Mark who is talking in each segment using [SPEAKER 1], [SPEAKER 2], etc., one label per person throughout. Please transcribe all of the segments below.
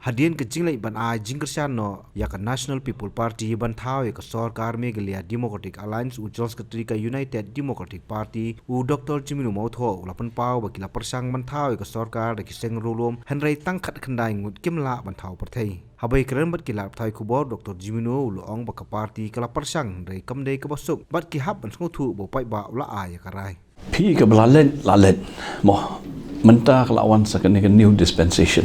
[SPEAKER 1] hadian ke jinglai ban ai jingkersan no ya ka National People Party ban thau ya ka sarkar Meghalaya Democratic Alliance u Jones Katrika United Democratic Party u Dr. Jiminu Mautho ulapan pau bakila persang ban thau ya ka sarkar da kiseng rolom henrai tangkhat khandai ngut kimla ban thau perthai habai keren bat kila thai kubor Dr. Jiminu luong baka party kala persang henrai kamdei ka basuk bat ki hab ban nguthu bo pai ba ula ai ya ka rai
[SPEAKER 2] Pi ke lalet mo mentah lawan sakani ke new dispensation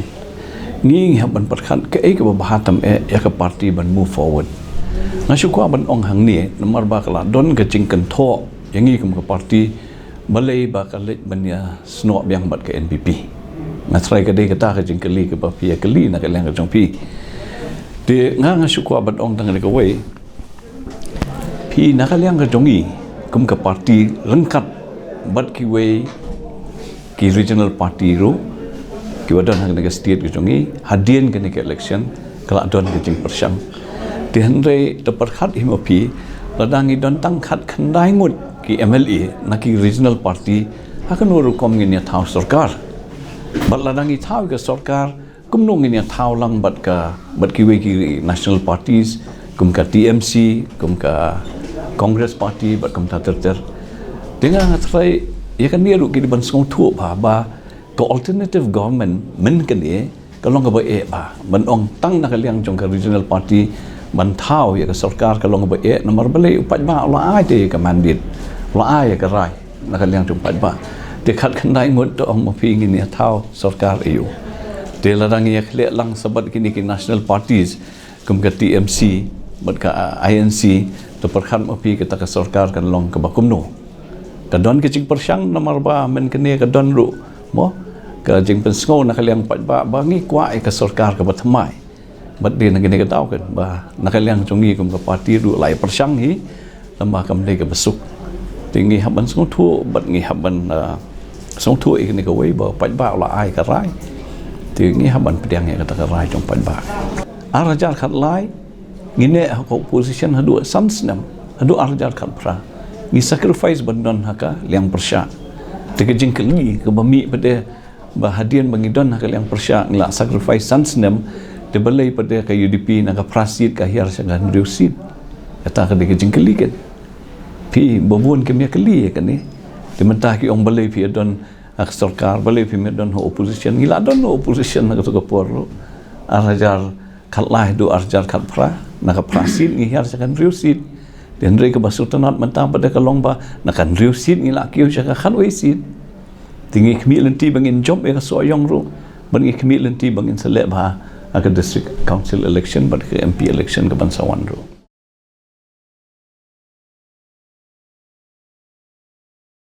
[SPEAKER 2] ni ban perkhan ke ke bahatam ya ke parti ban move forward nasukwa ban ong hang ni nomor ba kala don ke jingkan tho yangi ke parti balai ba kalet ban ya sno biang bat ke NPP matrai ke dei kata ke jingkeli ke ba pi ke li na ke lang ke jong pi de nga sukwa ban ong tang ke wei pi na ka lang ke jongi kum ke parti lengkap bat ki wei ki regional party ro ki wadon hang nega state ki jongi hadian ke nega election kala don ke jing persang ti hendrai te perkhat himopi ladangi don tang khat khandai ngut ki MLA na ki regional party hakan uru kom ngi thau sarkar bat ladangi thau ke sarkar kumno ngi thau lang bat ki we ki national parties kum ka TMC kum ka Congress party bat kum ta ter dengan try ya kan dia ruk ki ban song thu ba ko alternative government men kan e kalong ba e ba ban ong tang na kaliang jong ka regional party ban thau ya ka sarkar kalong ba e nomor bale upat ba la ai te ka mandit la ai ka rai na kaliang jong pat ba te khat kan dai ngut to ong ma pi ngi ni thau sarkar eu te la dang ya khle lang sabat kini ki national parties kum ka TMC bat ka INC to perkhan ma pi ka ta ka sarkar kan long ka ba kumno kadon ke jing persang nomor ba men kene kadon ru mo ka jing pensngo na kaliang pat ba bangi kwa ka sarkar ka batmai bat din ngene ka taw kan ba na kaliang chungi kum ka party ru lai persang hi lamba kam dei ka besuk tingi haban song thu bat ngi haban song thu ikne ka wei ba pat ba la ai ka rai tingi haban pedang ya ka rai jong pat ba arajar khat lai ngine ko position hadu samsnam hadu arajar khat pra ni sacrifice bandon haka liang persya tege jingkeli ke bami pada bahadian bangidon haka liang persya ngla sacrifice sansnem de balai pada ke UDP naga prasid ka hiar sangan reusit kata ke de jingkeli kan pi bobon ke mia keli kan ni de mentah ki ong balai pi don ak sarkar balai pi medon ho opposition ngila don opposition naga to por arajar khatlai do arajar khat pra naga prasid ngi hiar sangan reusit dan mereka bersultanat mentang pada kalong ba nakan riusit ngila kiu jaka khan weisit tingi khmi lenti bangin job ya soyong ru bangi khmi lenti bangin selek ba aka district council election ba ke MP election ke bansawan ru